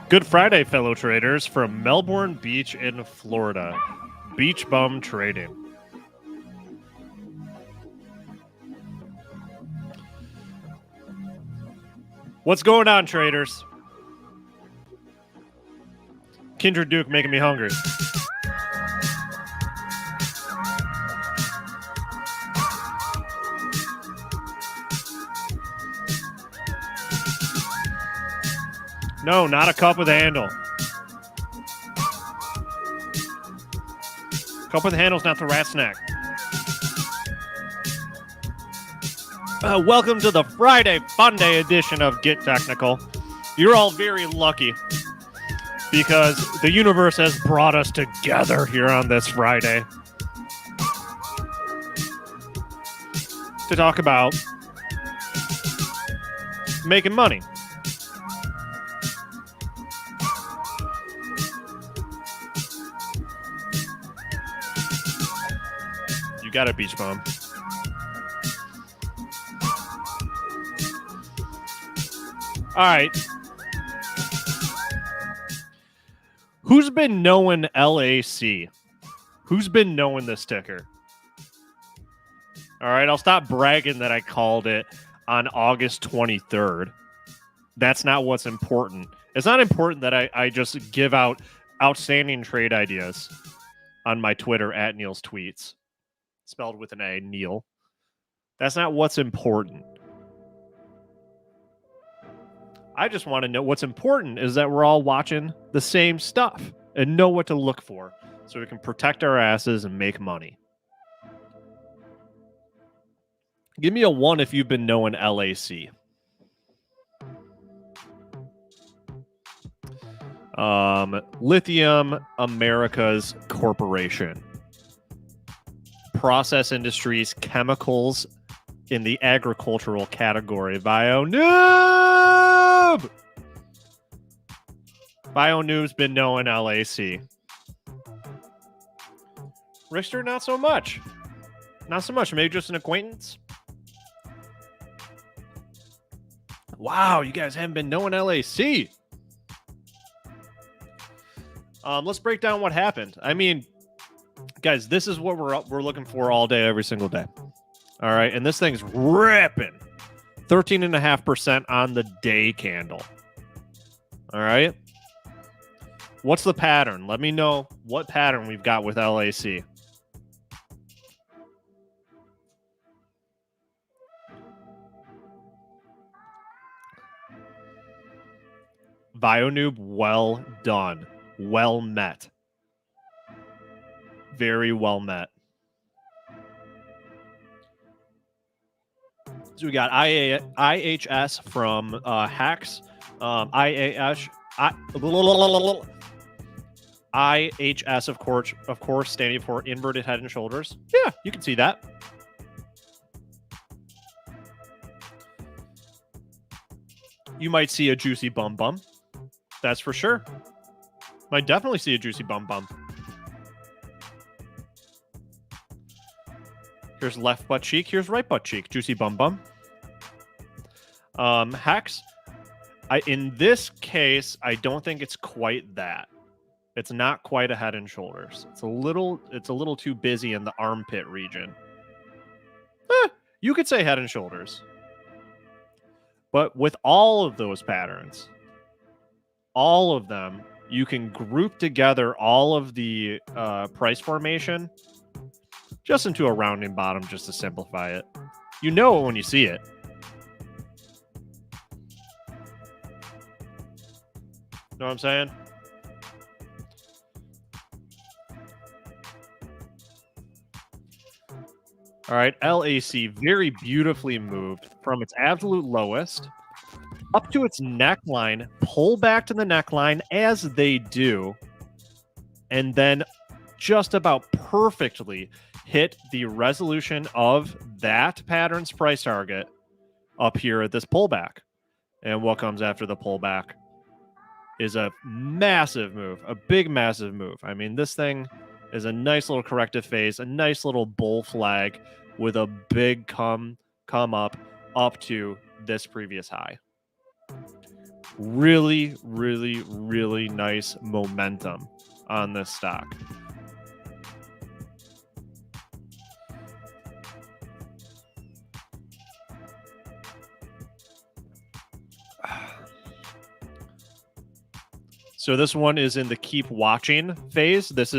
Good Friday, fellow traders, from Melbourne Beach in Florida. Beach Bum Trading. What's going on, traders? Kindred Duke making me hungry. No, not a cup with a handle. Cup with a handle's not the rat snack. Welcome to the Friday Fun Day edition of Get Technical. You're all very lucky because the universe has brought us together here on this Friday to talk about making money. You got it, Beach Bum. All right. Who's been knowing LAC? Who's been knowing this ticker? All right, I'll stop bragging that I called it on August 23rd. That's not what's important. It's not important that I just give out outstanding trade ideas on my Twitter at Neal's Tweets. Spelled with an A, Neal. That's not what's important. I just want to know what's important is that we're all watching the same stuff and know what to look for so we can protect our asses and make money. Give me a 1 if you've been knowing LAC. Lithium Americas Corporation. Process industries, chemicals in the agricultural category. BioNoob! BioNoob's been knowing LAC. Richter, not so much. Not so much. Maybe just an acquaintance. Wow, you guys haven't been knowing LAC. Let's break down what happened. I mean, guys, this is what we're looking for all day, every single day. All right, and this thing's ripping. 13.5% on the day candle. All right. What's the pattern? Let me know what pattern we've got with LAC. BioNoob, well done. Well met. Very well met. So we got IHS from Hacks. IHS, of course, standing for inverted head and shoulders. Yeah, you can see that. You might see a juicy bum bum. That's for sure. Might definitely see a juicy bum bum. Here's left butt cheek. Here's right butt cheek. Juicy bum bum. Hex. In this case, I don't think it's quite that. It's not quite a head and shoulders. It's a little too busy in the armpit region. You could say head and shoulders. But with all of those patterns, all of them, you can group together all of the price formation just into a rounding bottom just to simplify it. You know it when you see it. Know what I'm saying? All right, LAC very beautifully moved from its absolute lowest up to its neckline, pull back to the neckline as they do, and then just about perfectly hit the resolution of that pattern's price target up here at this pullback. And what comes after the pullback is a massive move, a big, massive move. I mean, this thing is a nice little corrective phase, a nice little bull flag with a big come up to this previous high. Really, really, really nice momentum on this stock. So this one is in the keep watching phase. This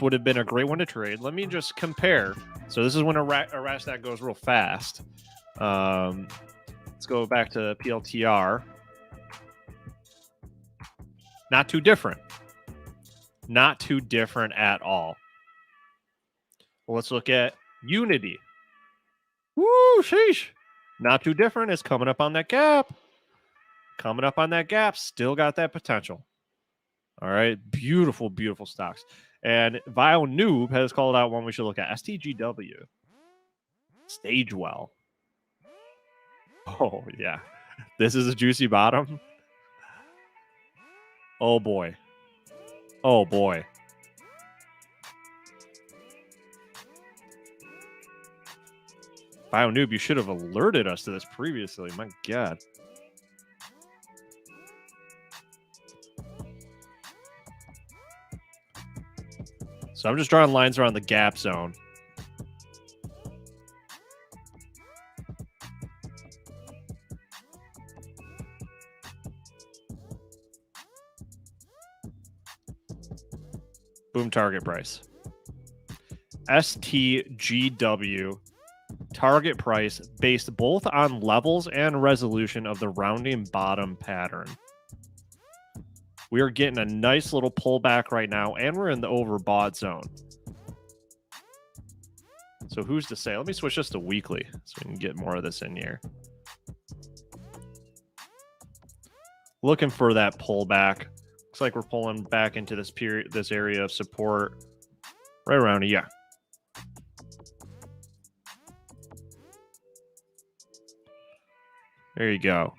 would have been a great one to trade. Let me just compare. So this is when a rash that goes real fast. Let's go back to PLTR. Not too different. Not too different at all. Well, let's look at Unity. Woo, sheesh. Not too different. It's coming up on that gap. Coming up on that gap. Still got that potential. All right. Beautiful, beautiful stocks. And Vile Noob has called out one we should look at. STGW. Stagewell. Oh, yeah. This is a juicy bottom. Oh, boy. Oh, boy. Vile Noob, you should have alerted us to this previously. My God. So I'm just drawing lines around the gap zone. Boom, target price. STGW target price based both on levels and resolution of the rounding bottom pattern. We are getting a nice little pullback right now, and we're in the overbought zone. So who's to say? Let me switch this to weekly so we can get more of this in here. Looking for that pullback. Looks like we're pulling back into this period, this area of support right around here. There you go.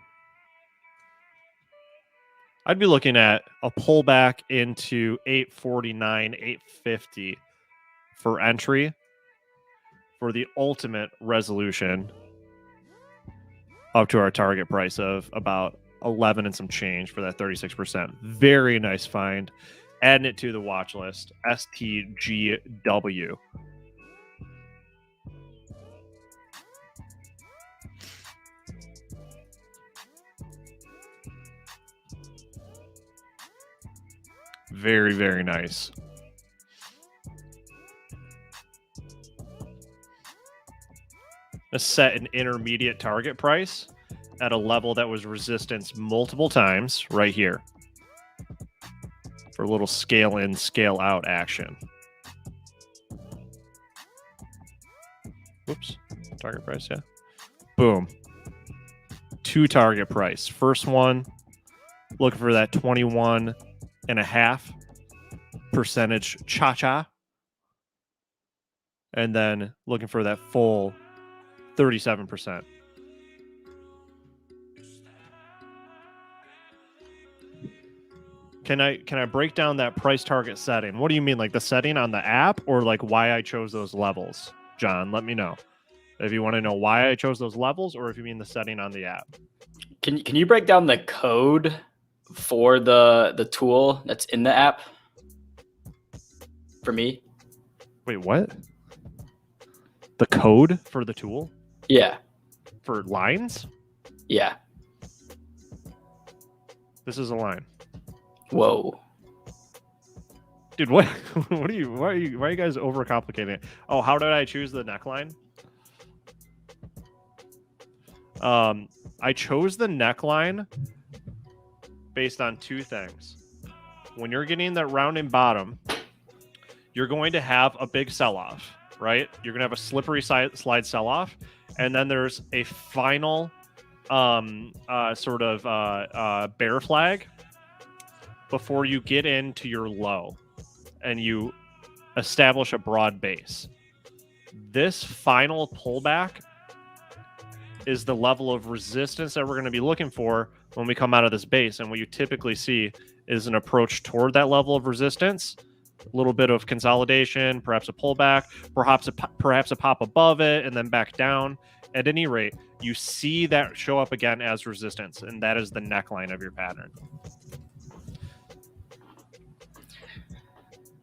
I'd be looking at a pullback into 849, 850 for entry for the ultimate resolution up to our target price of about 11 and some change for that 36%. Very nice find. Adding it to the watch list. STGW. Very, very nice. Let's set an intermediate target price at a level that was resistance multiple times right here for a little scale in, scale out action. Whoops. Target price, yeah. Boom. 2 target price. First one, looking for that 21.5% cha-cha. And then looking for that full 37%. Can I break down that price target setting? What do you mean, like the setting on the app, or like why I chose those levels? John, let me know if you want to know why I chose those levels, or if you mean the setting on the app. Can you break down the code for the tool that's in the app for me? Wait, what? The code for the tool? Yeah. For lines? Yeah. This is a line. Whoa. Dude, what? Why are you guys overcomplicating it? Oh, how did I choose the neckline? I chose the neckline based on two things. When you're getting that rounding bottom, you're going to have a big sell-off, right? You're going to have a slippery slide sell-off, and then there's a final sort of bear flag before you get into your low and you establish a broad base. This final pullback is the level of resistance that we're going to be looking for when we come out of this base. And what you typically see is an approach toward that level of resistance, a little bit of consolidation, perhaps a pullback, perhaps a pop above it, and then back down. At any rate, you see that show up again as resistance, and that is the neckline of your pattern.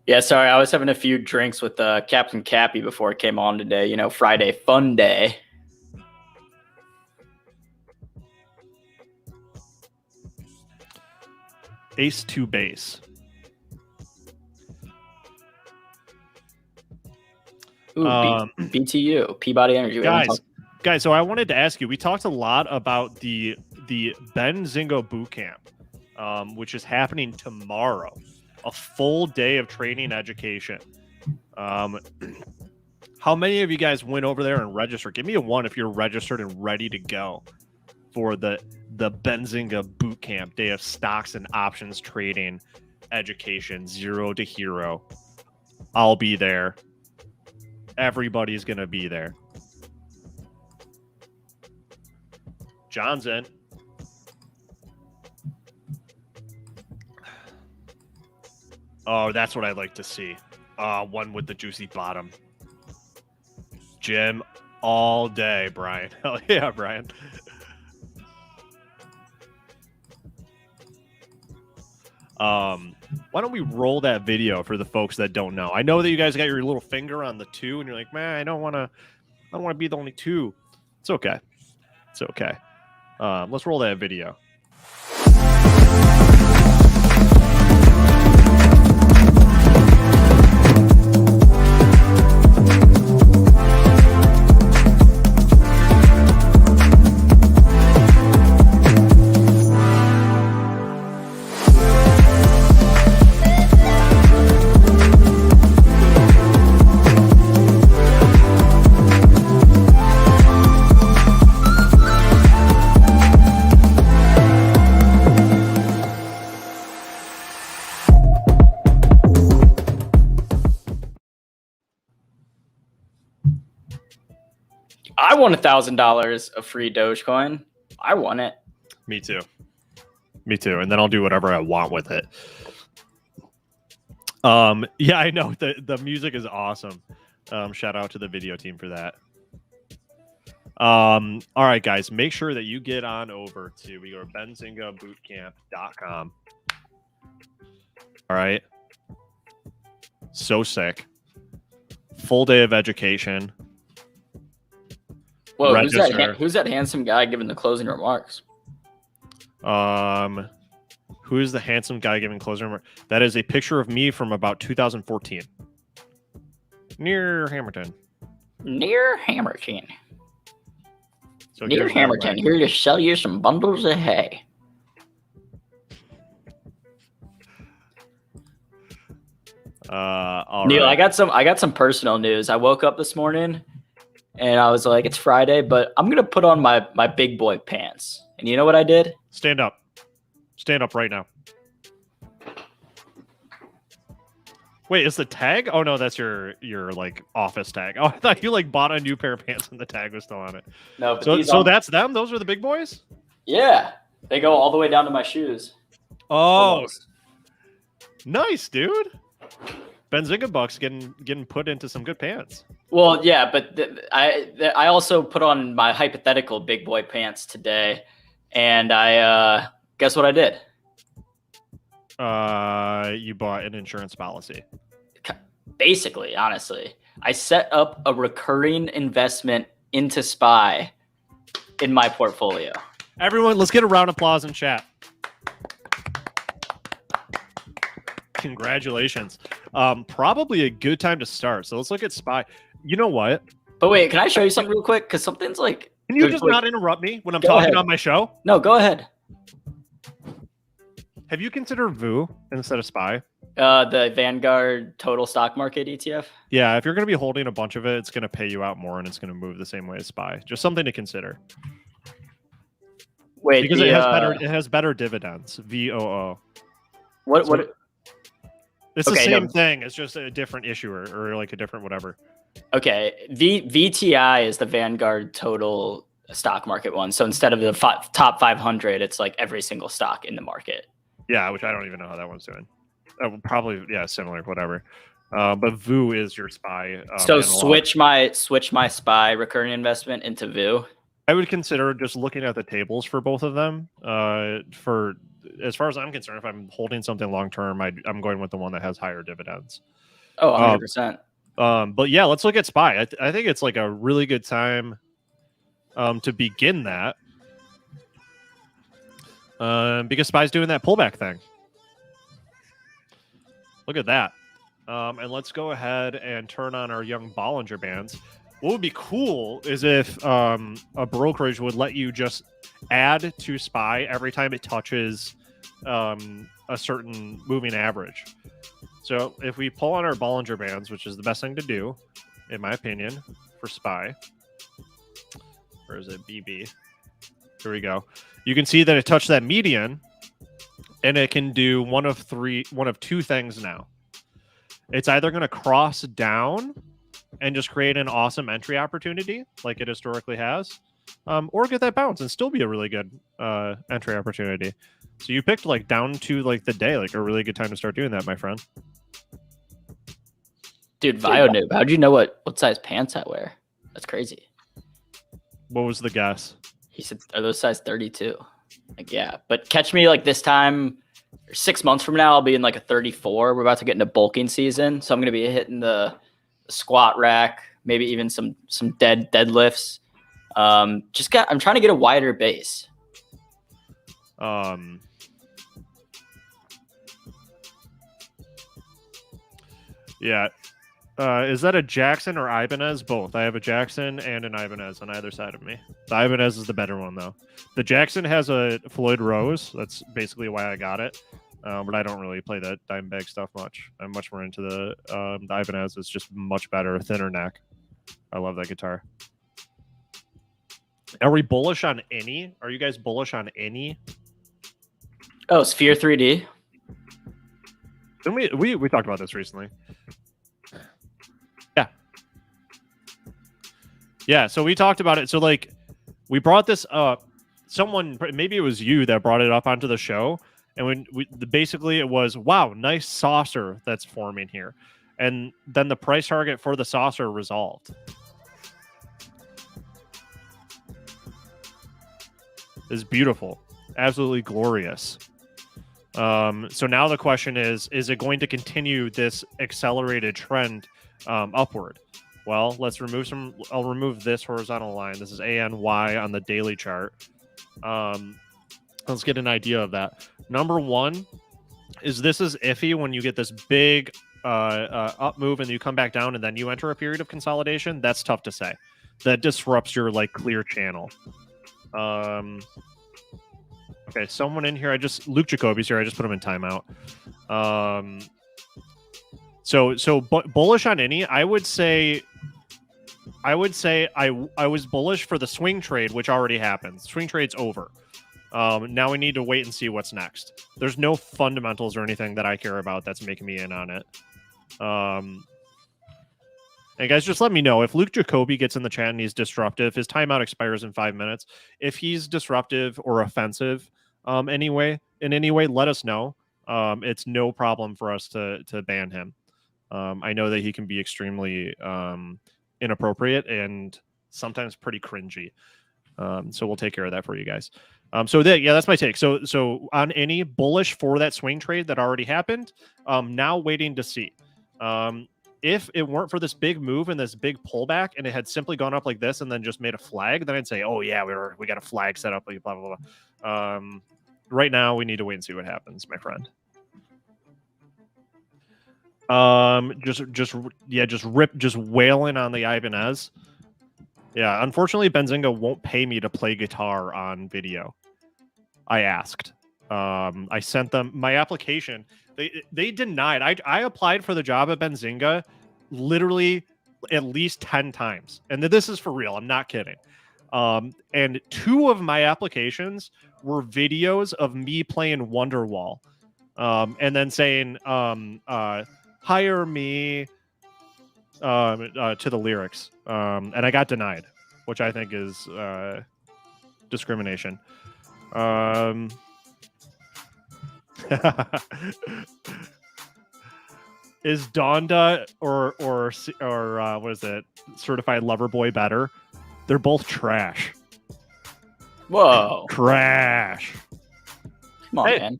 Yeah, sorry, I was having a few drinks with Captain Cappy before I came on today. You know, Friday fun day. Ace to base. Ooh, BTU, Peabody Energy. Guys, so I wanted to ask you, we talked a lot about the Benzinga Bootcamp, which is happening tomorrow. A full day of training education. How many of you guys went over there and registered? Give me a 1 if you're registered and ready to go for the Benzinga Bootcamp day of stocks and options trading education, 0 to hero. I'll be there. Everybody's going to be there. John's in. Oh, that's what I like to see. One with the juicy bottom. Jim all day, Brian. Hell yeah, Brian. Why don't we roll that video for the folks that don't know? I know that you guys got your little finger on the 2, and you're like, man, I don't want to be the only 2. It's okay. It's okay. Let's roll that video. I won $1,000 of free Dogecoin. I won it. Me too. Me too. And then I'll do whatever I want with it. Yeah, I know the music is awesome. Shout out to the video team for that. All right, guys, make sure that you get on over to benzingabootcamp.com. All right. So sick. Full day of education. Whoa, who's that handsome guy giving the closing remarks? Who is the handsome guy giving closing remarks? That is a picture of me from about 2014. Near Hamilton. Near Hamilton. So Near Hamilton, here to sell you some bundles of hay. All Neal, right. I got some personal news. I woke up this morning and I was like, it's Friday, but I'm gonna put on my big boy pants. And you know what I did? Stand up. Stand up right now. Wait, is the tag? Oh no, that's your like office tag. Oh, I thought you like bought a new pair of pants and the tag was still on it. No, but so that's them. Those are the big boys. Yeah, they go all the way down to my shoes. Oh, almost. Nice, dude. Benzinga bucks getting put into some good pants. Well, yeah, but I also put on my hypothetical big boy pants today, and I guess what I did? You bought an insurance policy. Basically, honestly, I set up a recurring investment into SPY in my portfolio. Everyone, let's get a round of applause in chat. Congratulations. Probably a good time to start. So let's look at SPY. You know what? But wait, can I show you something real quick? Because something's like... Can you just not interrupt me when I'm Go talking ahead. on my show? No, go ahead. Have you considered VU instead of SPY? The Vanguard Total Stock Market ETF? Yeah, if you're going to be holding a bunch of it, it's going to pay you out more and it's going to move the same way as SPY. Just something to consider. Wait, because it has better dividends. VOO. What? It's the same thing. It's just a different issuer or like a different whatever. Okay. VTI is the Vanguard Total Stock Market one. So instead of the top 500, it's like every single stock in the market. Yeah, which I don't even know how that one's doing. Probably, yeah, similar, whatever. But VU is your SPY. So switch my SPY recurring investment into VU. I would consider just looking at the tables for both of them. For as far as I'm concerned, if I'm holding something long term, I'm going with the one that has higher dividends. Oh, 100%. But yeah, let's look at SPY. I think it's like a really good time to begin that. Because SPY's doing that pullback thing. Look at that. And let's go ahead and turn on our young Bollinger Bands. What would be cool is if a brokerage would let you just add to SPY every time it touches a certain moving average. So if we pull on our Bollinger Bands, which is the best thing to do, in my opinion, for SPY. Where is it? BB. Here we go. You can see that it touched that median, and it can do one of two things now. It's either going to cross down and just create an awesome entry opportunity like it historically has, or get that bounce and still be a really good entry opportunity. So you picked like down to like the day, like a really good time to start doing that, my friend. Dude, Noob, how'd you know what size pants I wear? That's crazy. What was the guess? He said, are those size 32? Like, yeah. But catch me like this time, 6 months from now, I'll be in like a 34. We're about to get into bulking season. So I'm going to be hitting the squat rack, maybe even some deadlifts. I'm trying to get a wider base. Yeah. Is that a Jackson or Ibanez? Both. I have a Jackson and an Ibanez on either side of me. The Ibanez is the better one, though. The Jackson has a Floyd Rose. That's basically why I got it. But I don't really play that dime bag stuff much. I'm much more into the Ibanez. It's just much better, thinner neck. I love that guitar. Are we bullish on any? Are you guys bullish on any? Oh, Sphere 3D. Didn't we talked about this recently. Yeah, so we talked about it. So, like, we brought this up. Someone, maybe it was you that brought it up onto the show. And basically it was, wow, nice saucer that's forming here. And then the price target for the saucer resolved. It's beautiful. Absolutely glorious. So now the question is it going to continue this accelerated trend upward? Well, let's remove I'll remove this horizontal line. This is ANY on the daily chart. Let's get an idea of that. Number one is this is iffy when you get this big up move and you come back down and then you enter a period of consolidation. That's tough to say. That disrupts your like clear channel. Okay, someone in here. Luke Jacoby's here. I just put him in timeout. So bullish on any. I would say I was bullish for the swing trade, which already happened. Swing trade's over. Now we need to wait and see what's next. There's no fundamentals or anything that I care about that's making me in on it. And guys, just let me know if Luke Jacoby gets in the chat and he's disruptive. His timeout expires in 5 minutes. If he's disruptive or offensive, in any way, let us know. it's no problem for us to ban him. I know that he can be extremely inappropriate and sometimes pretty cringy. So we'll take care of that for you guys. That's my take. So on any bullish for that swing trade that already happened, now waiting to see. If it weren't for this big move and this big pullback, and it had simply gone up like this and then just made a flag, then I'd say, oh yeah, we got a flag set up, blah blah blah. Right now, we need to wait and see what happens, my friend. Just wailing on the Ibanez. Yeah, unfortunately, Benzinga won't pay me to play guitar on video. I asked. I sent them my application. They denied. I applied for the job at Benzinga literally at least 10 times. And this is for real. I'm not kidding. And 2 of my applications were videos of me playing Wonderwall. And then saying, hire me to the lyrics. And I got denied, which I think is discrimination. Is Donda or what is it? Certified Lover Boy better? They're both trash. Whoa. Trash. Come on, man.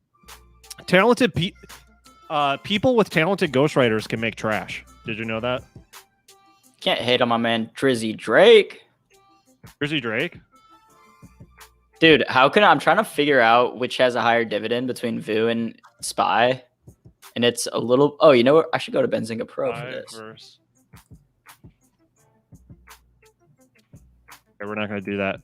Talented people with talented ghostwriters can make trash. Did you know that? Can't hate on my man Drizzy Drake. Drizzy Drake? Dude, I'm trying to figure out which has a higher dividend between VU and SPY. And it's a little... Oh, you know what? I should go to Benzinga Pro for this. Okay, we're not going to do that.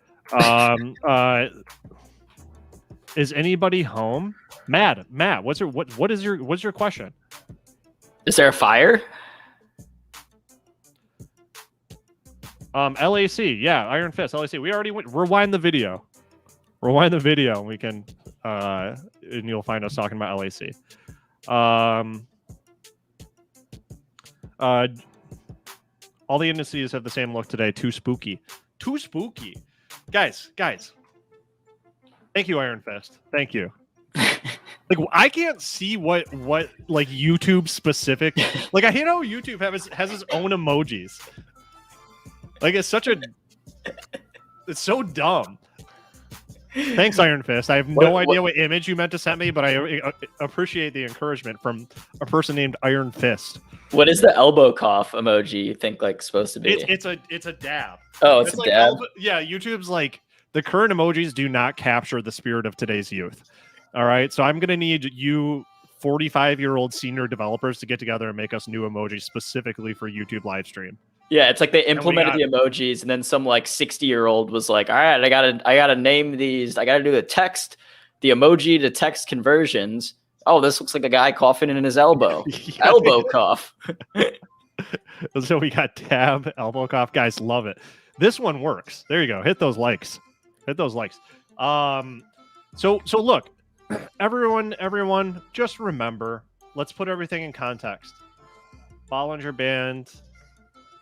Is anybody home? Matt, what's your question? Is there a fire? LAC, yeah, Iron Fist, LAC. We already went. Rewind the video. And we can and you'll find us talking about LAC. All the indices have the same look today. Too spooky. Guys. Thank you, Iron Fist. Thank you. Like, I can't see what like YouTube specific. Like, I know YouTube has its own emojis. Like, it's so dumb. Thanks, Iron Fist. I have no idea what image you meant to send me, but I appreciate the encouragement from a person named Iron Fist. What is the elbow cough emoji you think like supposed to be? It's a dab. Oh, it's a like dab. Yeah, YouTube's like, the current emojis do not capture the spirit of today's youth. All right, so I'm gonna need you 45-year-old senior developers to get together and make us new emojis specifically for YouTube live stream. Yeah, it's like they implemented the emojis, and then some like 60-year-old was like, "All right, I gotta name these. I gotta do the emoji to text conversions. Oh, this looks like a guy coughing in his elbow. Yeah, elbow cough." So we got tab, elbow cough. Guys, love it. This one works. There you go. Hit those likes. So look, everyone, just remember. Let's put everything in context. Bollinger Band.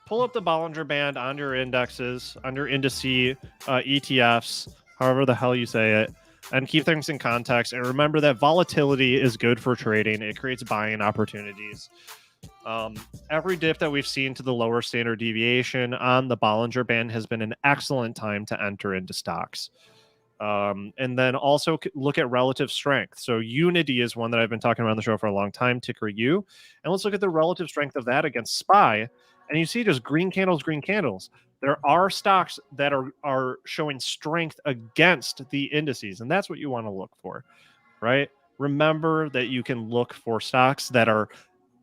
Pull up the Bollinger Band on your indexes, on your indices, ETFs, however the hell you say it, and keep things in context. And remember that volatility is good for trading. It creates buying opportunities. Every dip that we've seen to the lower standard deviation on the Bollinger Band has been an excellent time to enter into stocks. And then also look at relative strength. So Unity is one that I've been talking about on the show for a long time, ticker U. And let's look at the relative strength of that against SPY. And you see just green candles. There are stocks that are showing strength against the indices, and that's what you want to look for, right? Remember that you can look for stocks that are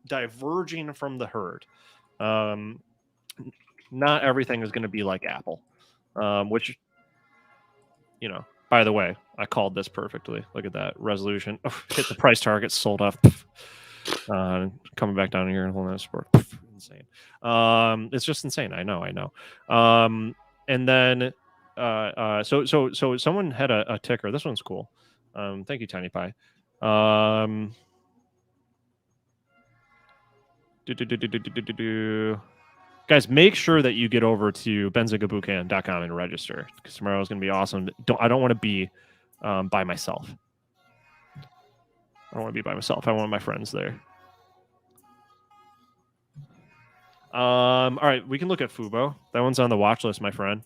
diverging from the herd. Not everything is going to be like Apple, which, by the way, I called this perfectly. Look at that resolution. Hit the price target, sold off. Coming back down here and holding that support. Insane. It's just insane. I know. And then so someone had a ticker. This one's cool. Thank you, Tiny Pie. Guys, make sure that you get over to benzingabootcamp.com and register, because tomorrow is going to be awesome. I don't want to be by myself. I don't want to be by myself. I want my friends there. All right, we can look at FUBO. That one's on the watch list, my friend.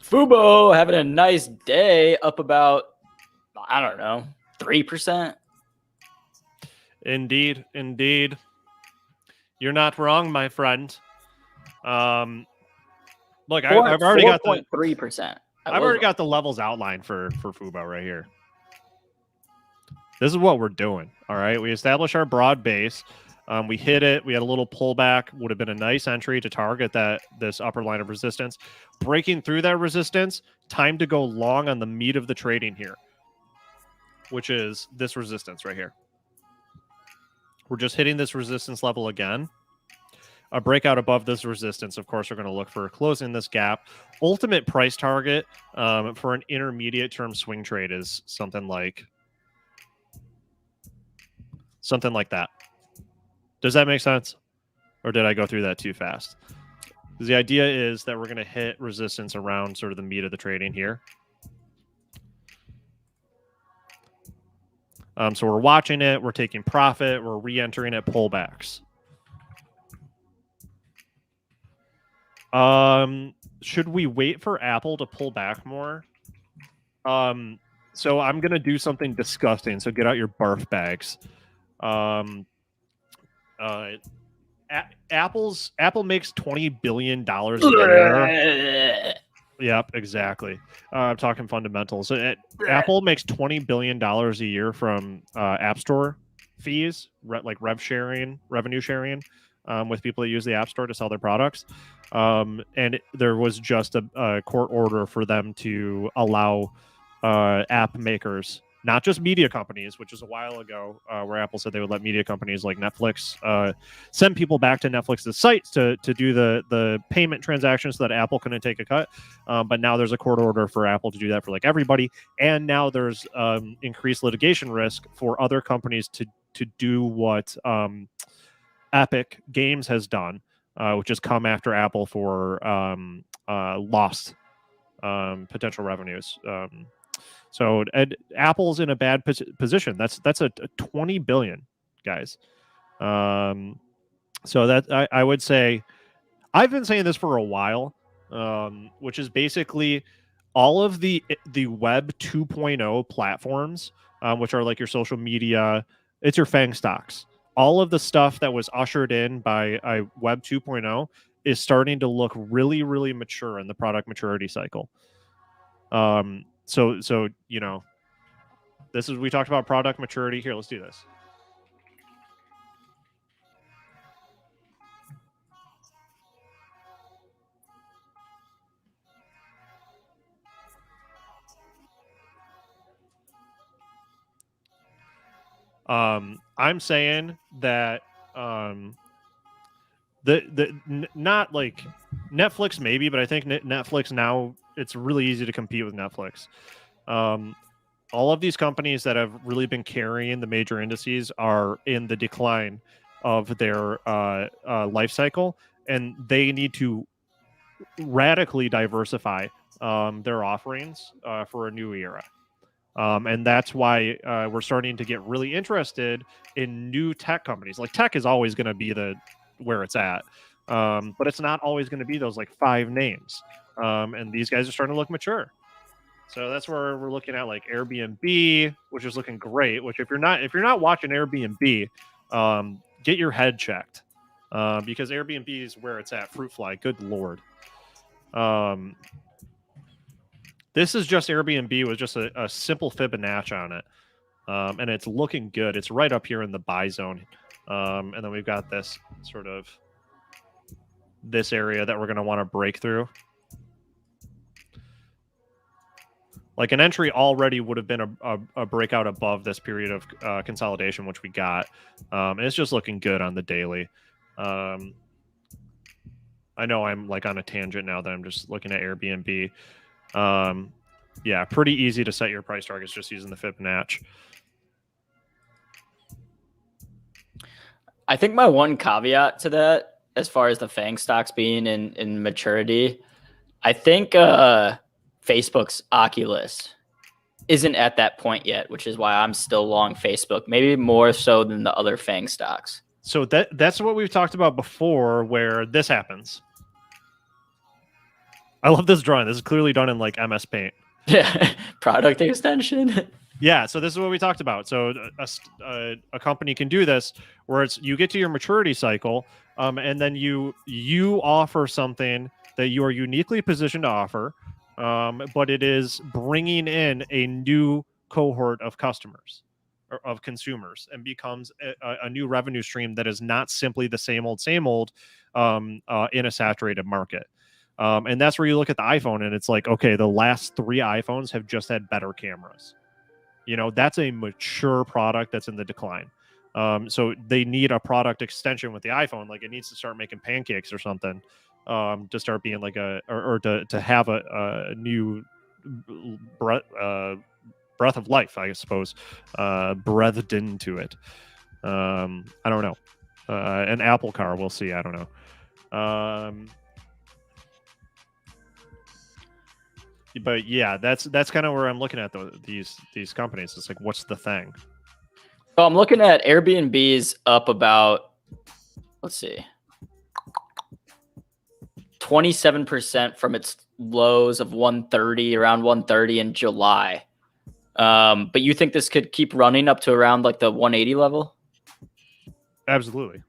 FUBO having a nice day, up about, I don't know, 3%. Indeed, indeed. You're not wrong, my friend. Look, I've already got the 4.3%. I've already got the levels outlined for FUBO right here. This is what we're doing. All right, we established our broad base. We hit it. We had a little pullback. Would have been a nice entry to target this upper line of resistance. Breaking through that resistance, time to go long on the meat of the trading here, which is this resistance right here. We're just hitting this resistance level again. A breakout above this resistance, of course, we're going to look for closing this gap. Ultimate price target for an intermediate term swing trade is something like that. Does that make sense? Or did I go through that too fast? Because the idea is that we're going to hit resistance around sort of the meat of the trading here. So we're watching it. We're taking profit. We're re-entering at pullbacks. Should we wait for Apple to pull back more? So I'm going to do something disgusting. So get out your barf bags. Apple makes $20 billion a year. Yep, exactly. I'm talking fundamentals. Apple makes $20 billion a year from App Store fees, like revenue sharing with people that use the App Store to sell their products. And there was just a court order for them to allow app makers, not just media companies, which is a while ago, where Apple said they would let media companies like Netflix send people back to Netflix's sites to do the payment transactions so that Apple couldn't take a cut. But now there's a court order for Apple to do that for like everybody. And now there's increased litigation risk for other companies to do what Epic Games has done, which has come after Apple for lost potential revenues. So Apple's in a bad position. That's a 20 billion, guys. So that I would say, I've been saying this for a while, which is basically all of the Web 2.0 platforms, which are like your social media, it's your FANG stocks. All of the stuff that was ushered in by Web 2.0 is starting to look really, really mature in the product maturity cycle. So you know, we talked about product maturity here. Let's do this. I'm saying that not like Netflix maybe, but I think Netflix now, it's really easy to compete with Netflix. All of these companies that have really been carrying the major indices are in the decline of their life cycle, and they need to radically diversify their offerings for a new era. And that's why we're starting to get really interested in new tech companies. Like tech is always going to be where it's at, but it's not always going to be those like 5 names. And these guys are starting to look mature. So that's where we're looking at like Airbnb, which is looking great. Which if you're not watching Airbnb, get your head checked, because Airbnb is where it's at. Fruit fly, good lord. This is just Airbnb with just a simple Fibonacci on it, and it's looking good. It's right up here in the buy zone, and then we've got this sort of this area that we're going to want to break through. Like an entry already would have been a breakout above this period of consolidation, which we got. And it's just looking good on the daily. I know I'm like on a tangent now that I'm just looking at Airbnb. Yeah, pretty easy to set your price targets just using the Fibonacci. I think my one caveat to that, as far as the FANG stocks being in maturity, I think Facebook's Oculus isn't at that point yet, which is why I'm still long Facebook, maybe more so than the other FANG stocks. So that's what we've talked about before, where this happens. I love this drawing. This is clearly done in like MS Paint. Yeah, product extension. Yeah, so this is what we talked about. So a company can do this where it's you get to your maturity cycle, and then you offer something that you are uniquely positioned to offer, but it is bringing in a new cohort of customers or of consumers and becomes a new revenue stream that is not simply the same old in a saturated market. And that's where you look at the iPhone and it's like, okay, the last 3 iPhones have just had better cameras. You know, that's a mature product that's in the decline. So they need a product extension with the iPhone. Like it needs to start making pancakes or something to start being like to have a new breath of life, I suppose, breathed into it. I don't know. An Apple car, we'll see. I don't know. But yeah, that's kind of where I'm looking at these companies. It's like, what's the thing? So I'm looking at Airbnb's up about, let's see, 27% from its lows of 130, around 130 in July. But you think this could keep running up to around like the 180 level? Absolutely.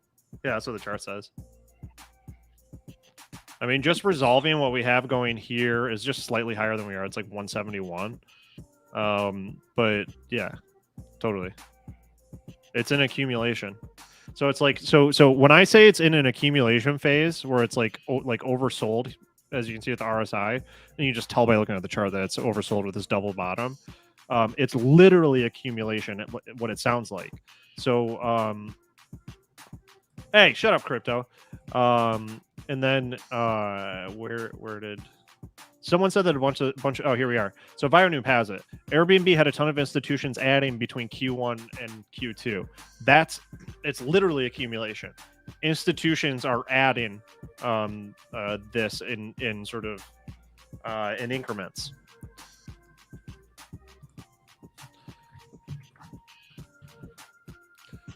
Yeah, that's what the chart says. I mean, just resolving what we have going here is just slightly higher than we are. It's like 171. But yeah, totally. It's an accumulation. So it's like, so when I say it's in an accumulation phase where it's like oversold, as you can see with the RSI, and you just tell by looking at the chart that it's oversold with this double bottom. It's literally accumulation, what it sounds like. So, hey, shut up, crypto. And then where did someone said that a bunch of oh, here we are. So Bionoob has it. Airbnb had a ton of institutions adding between Q1 and Q2. It's literally accumulation. Institutions are adding this in sort of in increments.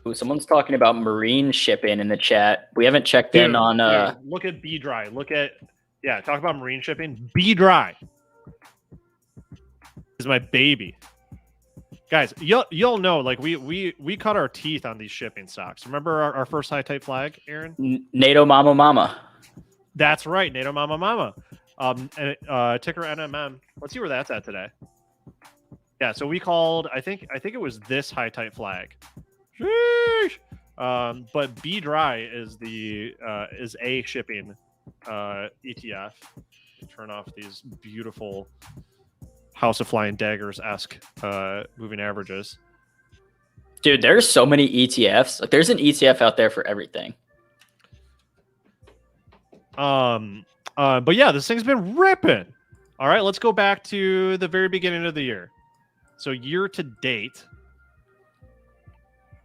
Ooh, someone's talking about marine shipping in the chat. We haven't checked in on. Look at B Dry. Talk about marine shipping. B Dry is my baby, guys. You'll know. Like we cut our teeth on these shipping stocks. Remember our first high type flag, Aaron? NATO Mama. That's right, NATO Mama. Ticker NMM. Let's see where that's at today. Yeah, so we called. I think it was this high type flag. Sheesh. But B Dry is is a shipping ETF. Turn off these beautiful House of Flying Daggers-esque moving averages. Dude, there's so many ETFs. Like there's an ETF out there for everything. But yeah, this thing's been ripping. All right, let's go back to the very beginning of the year. So year to date,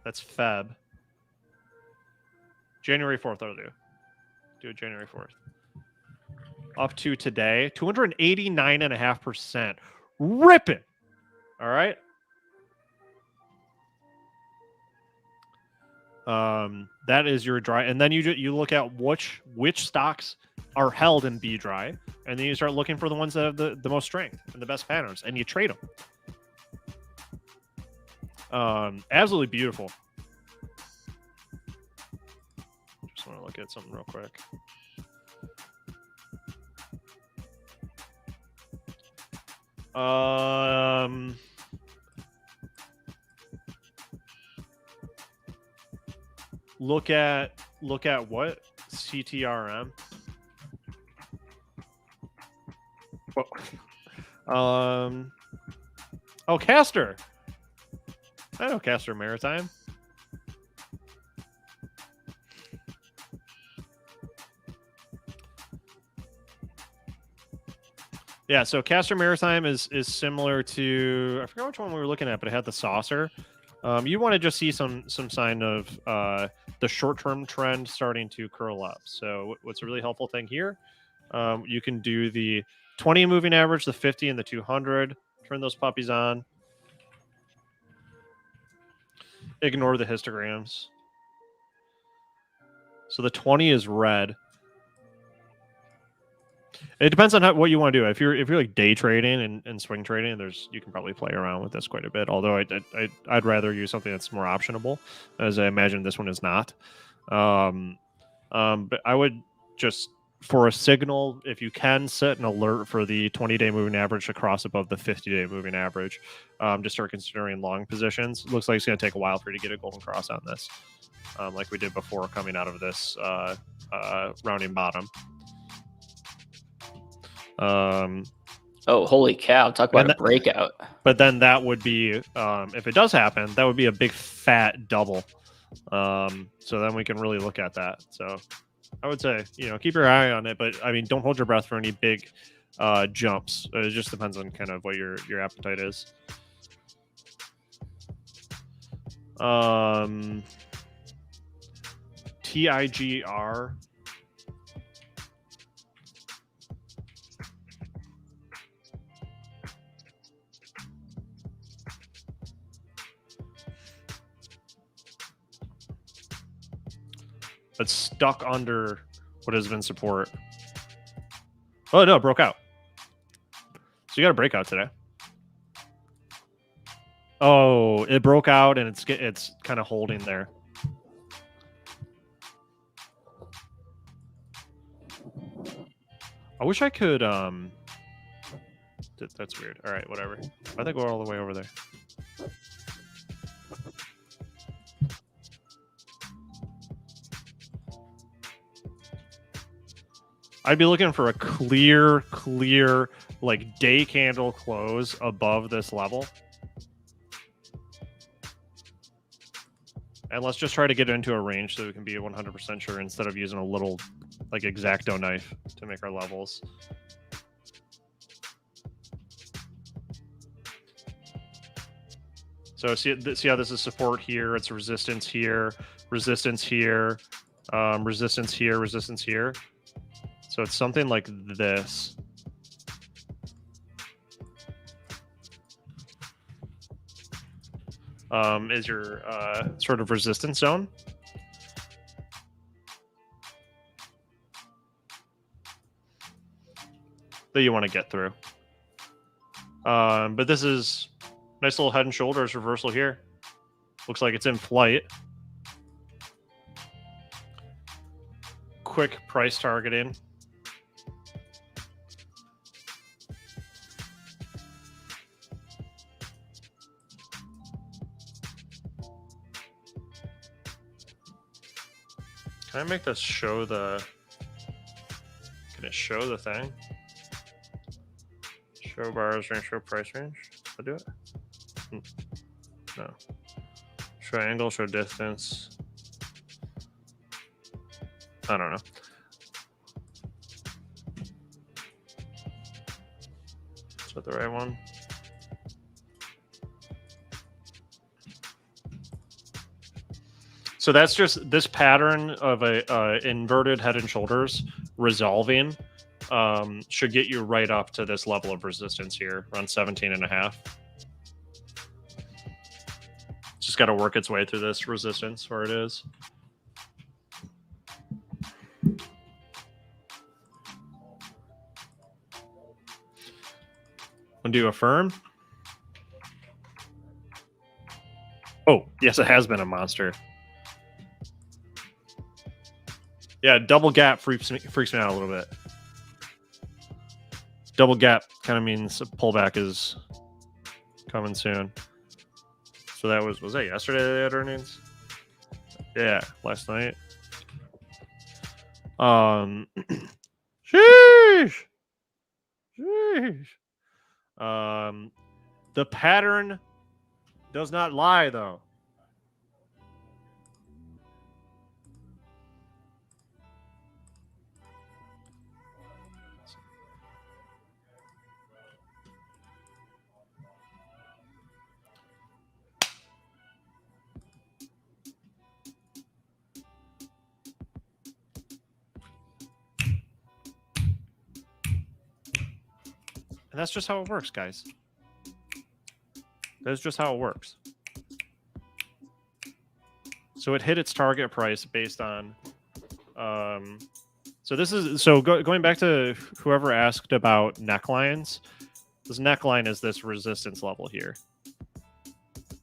that's Feb. January 4th, I'll do it January 4th. Up to today, 289.5%. Ripping. All right. That is your dry. And then you look at which stocks are held in B Dry, and then you start looking for the ones that have the most strength and the best patterns, and you trade them. Absolutely beautiful. Just want to look at something real quick. Look at what? CTRM. Oh, Castor. I know Castor Maritime. Yeah, so Castor Maritime is similar to, I forgot which one we were looking at, but it had the saucer. You want to just see some sign of the short-term trend starting to curl up. So what's a really helpful thing here? You can do the 20 moving average, the 50, and the 200. Turn those puppies on. ignore the histograms. So the 20 is red. It depends on what you want to do. If you're like day trading and swing trading, you can probably play around with this quite a bit. Although I'd rather use something that's more optionable, as I imagine this one is not. But I would just, for a signal, if you can, set an alert for the 20-day moving average to cross above the 50-day moving average. Just start considering long positions. It looks like it's going to take a while for you to get a golden cross on this, like we did before coming out of this rounding bottom. Oh, holy cow! Talk about a breakout. But then that would be, if it does happen, that would be a big fat double. So then we can really look at that. So I would say, keep your eye on it, but I mean, don't hold your breath for any big jumps. It just depends on kind of what your appetite is. TIGR. It's stuck under what has been support. Oh no, it broke out. So you got a breakout today. Oh, it broke out and it's kind of holding there. I wish I could. That's weird. All right, whatever. I think we're all the way over there. I'd be looking for a clear, like day candle close above this level. And let's just try to get into a range so we can be 100% sure instead of using a little like X-Acto knife to make our levels. So see how this is support here, it's resistance here, resistance here, resistance here, resistance here. So it's something like this. Is your sort of resistance zone. That you want to get through. But this is nice little head and shoulders reversal here. Looks like it's in flight. Quick price targeting. Can I make this show the... Can it show the thing? Show bars range, show price range? I'll do it. No. Show angle, show distance. I don't know. Is that the right one? So that's just this pattern of a inverted head and shoulders resolving should get you right up to this level of resistance here, around 17.5. Just got to work its way through this resistance where it is. Undo affirm. Oh, yes, it has been a monster. Yeah, double gap freaks me out a little bit. Double gap kind of means a pullback is coming soon. So that was that yesterday they had earnings? Yeah, last night. Sheesh. The pattern does not lie, though. And that's just how it works, guys. That's just how it works. So it hit its target price based on. So this is going back to whoever asked about necklines. This neckline is this resistance level here.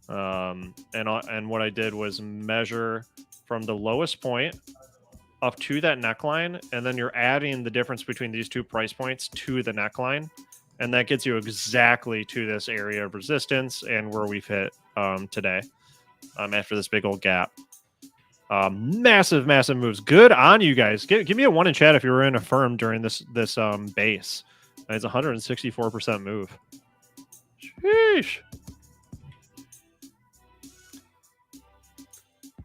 And what I did was measure from the lowest point up to that neckline, and then you're adding the difference between these two price points to the neckline, and that gets you exactly to this area of resistance and where we've hit today after this big old gap. Massive moves. Good on you guys. Give me a 1 in chat if you were in a firm during this base. It's 164% move. Sheesh.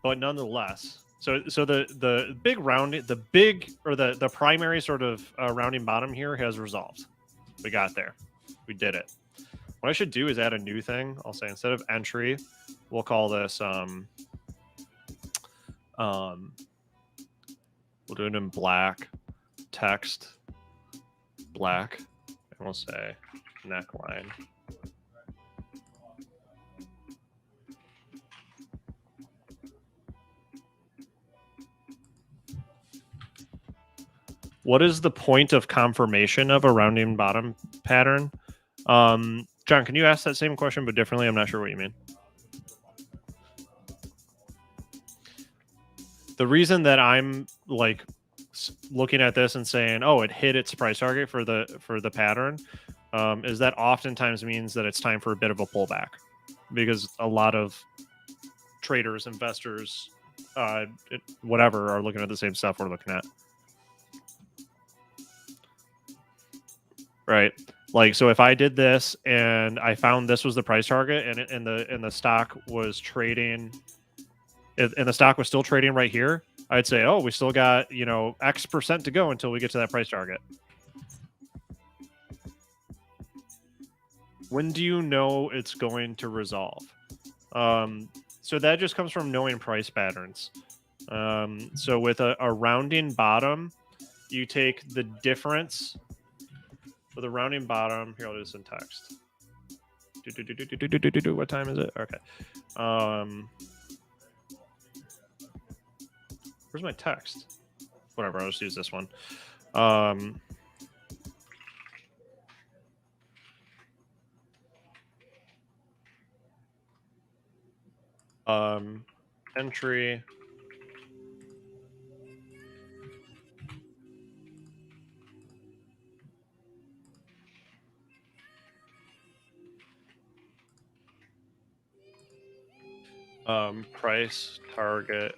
But nonetheless, so the big rounding, the primary sort of rounding bottom here has resolved. We got there. We did it. What I should do is add a new thing. I'll say instead of entry, we'll call this we'll do it in black, text, black, and we'll say neckline. What is the point of confirmation of a rounding bottom pattern? John, can you ask that same question but differently? I'm not sure what you mean. The reason that I'm like looking at this and saying, "Oh, it hit its price target for the pattern," is that oftentimes means that it's time for a bit of a pullback, because a lot of traders, investors, whatever, are looking at the same stuff we're looking at. Right. Like, so if I did this and I found this was the price target and the stock was trading, and the stock was still trading right here, I'd say, oh, we still got, X% to go until we get to that price target. When do you know it's going to resolve? So that just comes from knowing price patterns. So with a rounding bottom, you take the difference. For the rounding bottom, here, I'll do this in text. What time is it? Okay. Where's my text? Whatever, I'll just use this one. Entry. Price target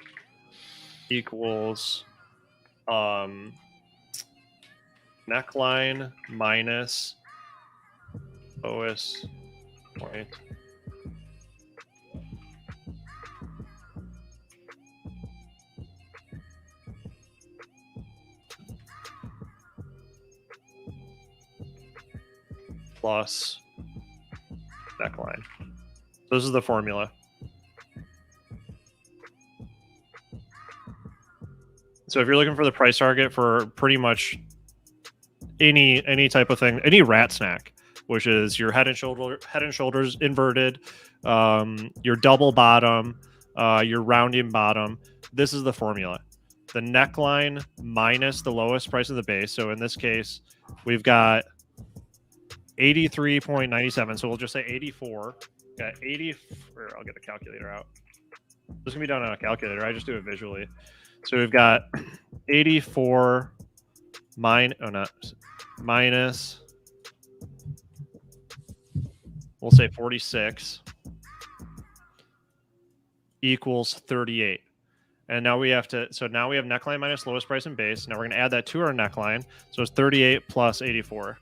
equals neckline minus lowest point plus neckline. So this is the formula. So if you're looking for the price target for pretty much any type of thing, any rat snack, which is your head and shoulders inverted, your double bottom, your rounding bottom, this is the formula. The neckline minus the lowest price of the base. So in this case, we've got 83.97. So we'll just say 84. Got 80. I'll get the calculator out. This can be done on a calculator. I just do it visually. So we've got 84 minus, we'll say 46 equals 38. And now we have now we have neckline minus lowest price and base. Now we're going to add that to our neckline. So it's 38 plus 84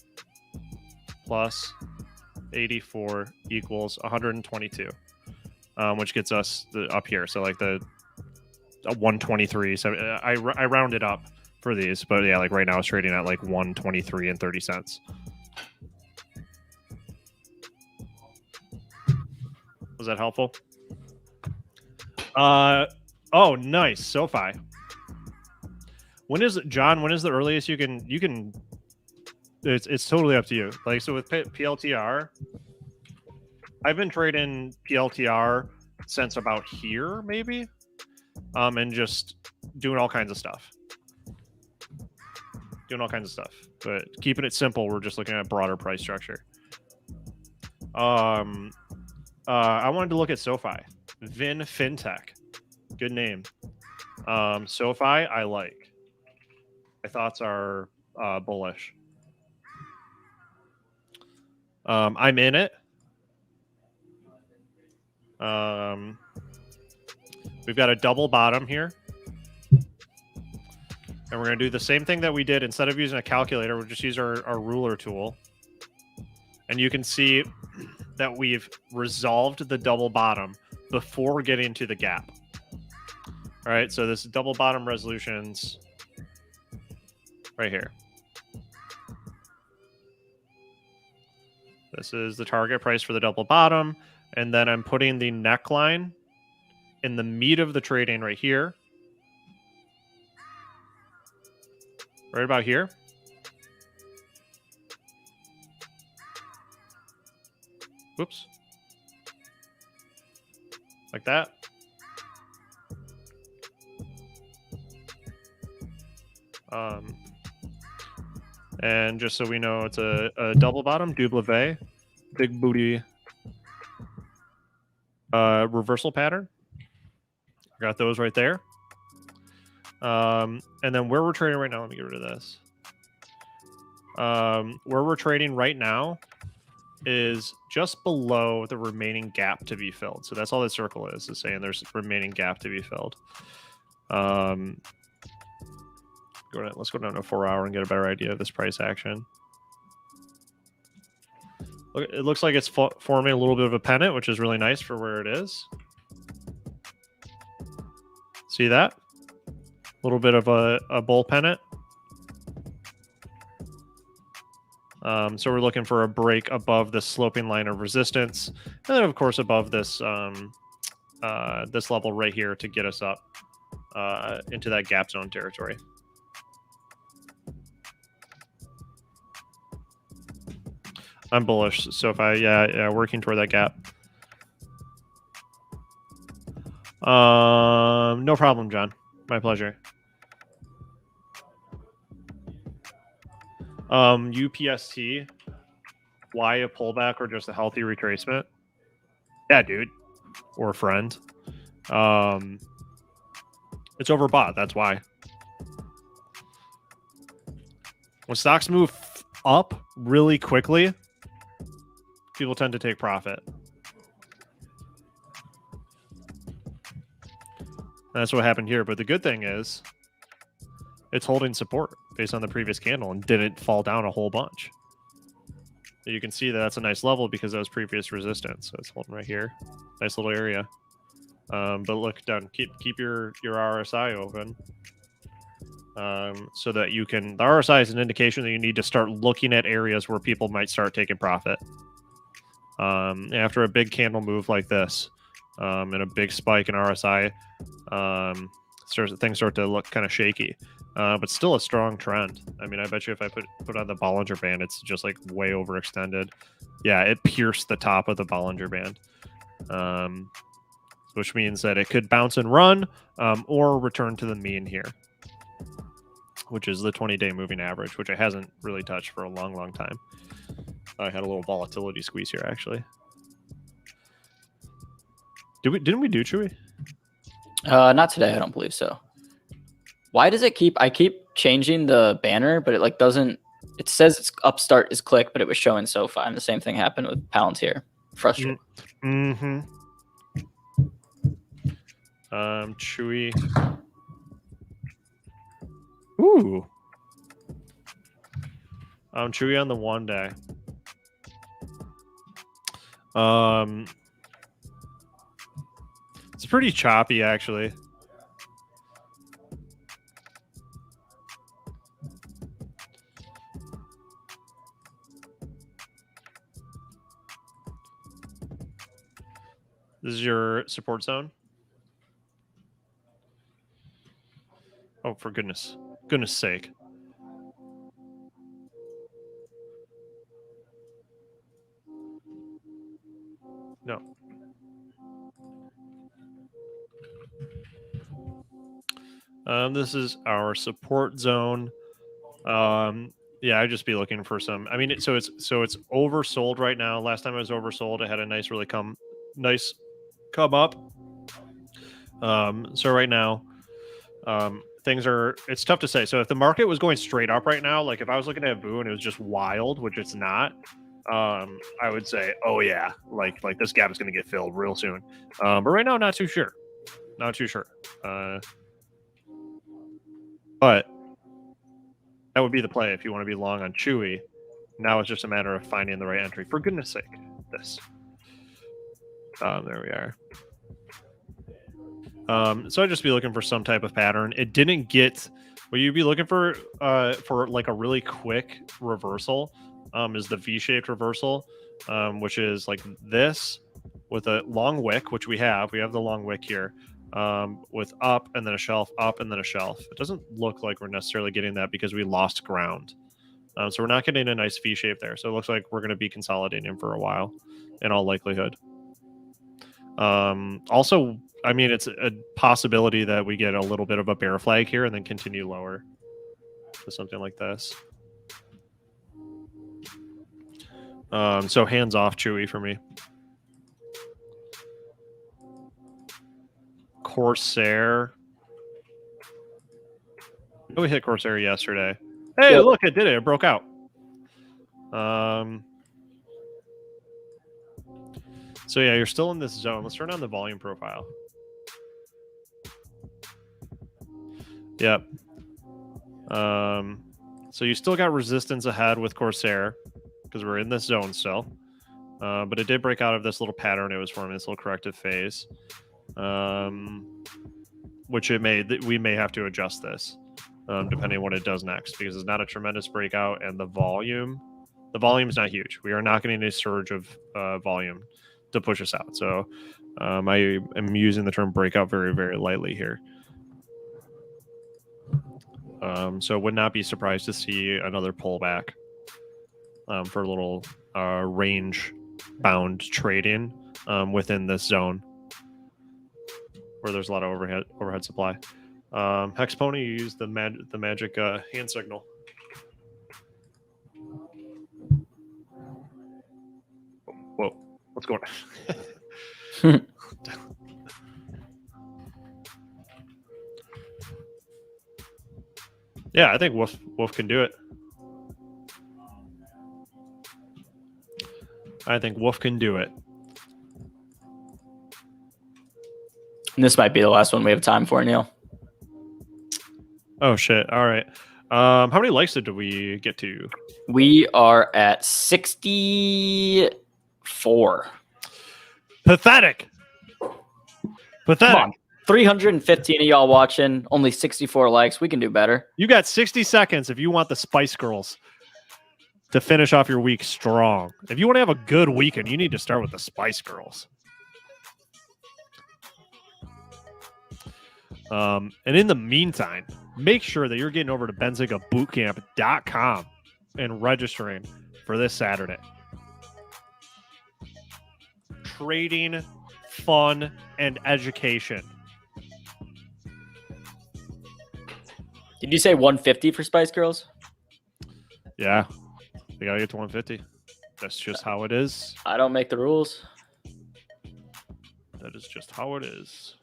plus 84 equals 122, which gets us up here. So like the 123. So I rounded up for these, but yeah, like right now it's trading at like 123 and 30 cents. Was that helpful? Oh, nice. SoFi. When is the earliest you can it's totally up to you. Like, so with PLTR, I've been trading PLTR since about here, maybe. and just doing all kinds of stuff. But keeping it simple, we're just looking at broader price structure. I wanted to look at SoFi. Fintech. Good name. SoFi, I like. My thoughts are bullish. I'm in it. We've got a double bottom here. And we're going to do the same thing that we did. Instead of using a calculator, we'll just use our ruler tool. And you can see that we've resolved the double bottom before getting to the gap. All right, so this double bottom resolution's right here. This is the target price for the double bottom. And then I'm putting the neckline in the meat of the trading right here. Right about here. Whoops. Like that. And just so we know, it's a double bottom, double V, big booty reversal pattern. Got those right there. And then where we're trading right now, let me get rid of this. Where we're trading right now is just below the remaining gap to be filled. So that's all this circle is saying there's remaining gap to be filled. Let's go down to 4 hour and get a better idea of this price action. It looks like it's forming a little bit of a pennant, which is really nice for where it is. See that? A little bit of a bull pennant. So we're looking for a break above this sloping line of resistance. And then, of course, above this this level right here to get us up into that gap zone territory. I'm bullish. So if yeah, working toward that gap. No problem, John. My pleasure. UPST, why a pullback or just a healthy retracement? Yeah, dude. Or friend. It's overbought. That's why. When stocks move up really quickly, people tend to take profit. That's what happened here. But the good thing is it's holding support based on the previous candle and didn't fall down a whole bunch. You can see that that's a nice level because that was previous resistance. So it's holding right here. Nice little area. But look down, keep your RSI open. So that you can, the RSI is an indication that you need to start looking at areas where people might start taking profit. After a big candle move like this, and a big spike in RSI, things start to look kind of shaky. But still a strong trend. I mean, I bet you if I put on the Bollinger Band, it's just like way overextended. Yeah, it pierced the top of the Bollinger Band, which means that it could bounce and run, or return to the mean here, which is the 20-day moving average, which it hasn't really touched for a long, long time. I had a little volatility squeeze here, actually. Didn't we do Chewy? Not today. I don't believe so. Why does it I keep changing the banner, but it like doesn't, it says it's upstart is click, but it was showing SoFi, and the same thing happened with Palantir. Frustrating. Mm-hmm. Chewy. Ooh. Chewy on the 1 day. It's pretty choppy, actually. This is your support zone. Oh, for goodness sake. No. This is our support zone. Yeah, I'd just be looking for some. I mean, so it's oversold right now. Last time it was oversold, it had a nice come up. So right now, things are. It's tough to say. So if the market was going straight up right now, like if I was looking at VU and it was just wild, which it's not, I would say, oh yeah, like this gap is going to get filled real soon. But right now, not too sure. Not too sure. But that would be the play if you want to be long on Chewy. Now it's just a matter of finding the right entry. For goodness sake, this. There we are. So I'd just be looking for some type of pattern. It didn't get what you'd be looking for like a really quick reversal. Is the V-shaped reversal, which is like this with a long wick, which we have. We have the long wick here. With up and then a shelf, up and then a shelf. It doesn't look like we're necessarily getting that because we lost ground. So we're not getting a nice V shape there. So it looks like we're going to be consolidating for a while in all likelihood. Also, I mean, it's a possibility that we get a little bit of a bear flag here and then continue lower to something like this. So hands off Chewy for me. Corsair. We hit Corsair yesterday. Hey, Yep. Look, it did it. It broke out. So yeah, you're still in this zone. Let's turn on the volume profile. Yep. So you still got resistance ahead with Corsair because we're in this zone still. But it did break out of this little pattern it was forming, this little corrective phase. Which we may have to adjust this depending on what it does next, because it's not a tremendous breakout and the volume is not huge. We are not getting a surge of volume to push us out. So I am using the term breakout very, very lightly here. So would not be surprised to see another pullback for a little range bound trading within this zone where there's a lot of overhead supply. Hex Pony, you use the magic hand signal. Whoa, what's going on? Yeah, I think Wolf can do it. I think Wolf can do it. And this might be the last one we have time for, Neal. Oh shit! All right. How many likes did we get to? We are at 64. Pathetic. Come on. 315 of y'all watching, only 64 likes. We can do better. You got 60 seconds if you want the Spice Girls to finish off your week strong. If you want to have a good weekend, you need to start with the Spice Girls. And in the meantime, make sure that you're getting over to benzingabootcamp.com and registering for this Saturday. Trading, fun, and education. Did you say 150 for Spice Girls? Yeah. We got to get to 150. That's just how it is. I don't make the rules. That is just how it is.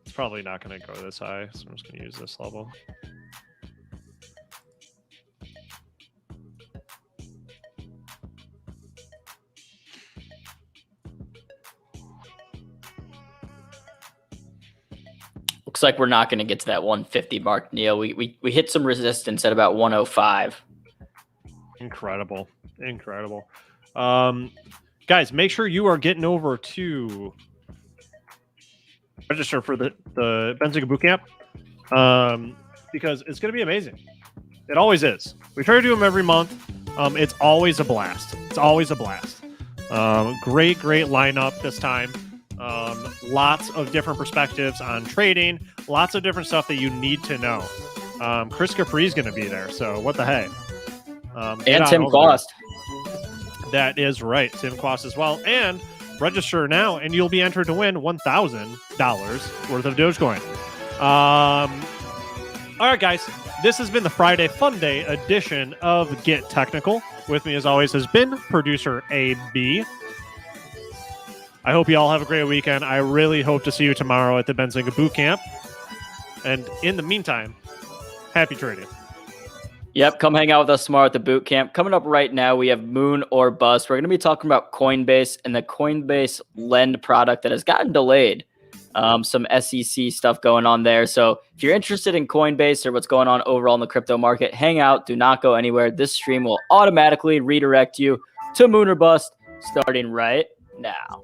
It's probably not going to go this high, so I'm just going to use this level. Looks like we're not going to get to that 150 mark, Neal. We hit some resistance at about 105. Incredible. Incredible. Guys, make sure you are getting over to register for the Benzinga Bootcamp because it's going to be amazing. It always is. We try to do them every month. It's always a blast. It's always a blast. Great lineup this time. Lots of different perspectives on trading. Lots of different stuff that you need to know. Chris Capri is going to be there. So what the heck? And Tim Cost. That is right. Simquas as well. And register now, and you'll be entered to win $1,000 worth of Dogecoin. All right, guys. This has been the Friday Fun Day edition of Get Technical. With me, as always, has been producer AB. I hope you all have a great weekend. I really hope to see you tomorrow at the Benzinga Bootcamp. And in the meantime, happy trading. Yep, come hang out with us tomorrow at the boot camp. Coming up right now, we have Moon or Bust. We're going to be talking about Coinbase and the Coinbase Lend product that has gotten delayed. Some SEC stuff going on there. So if you're interested in Coinbase or what's going on overall in the crypto market, hang out. Do not go anywhere. This stream will automatically redirect you to Moon or Bust starting right now.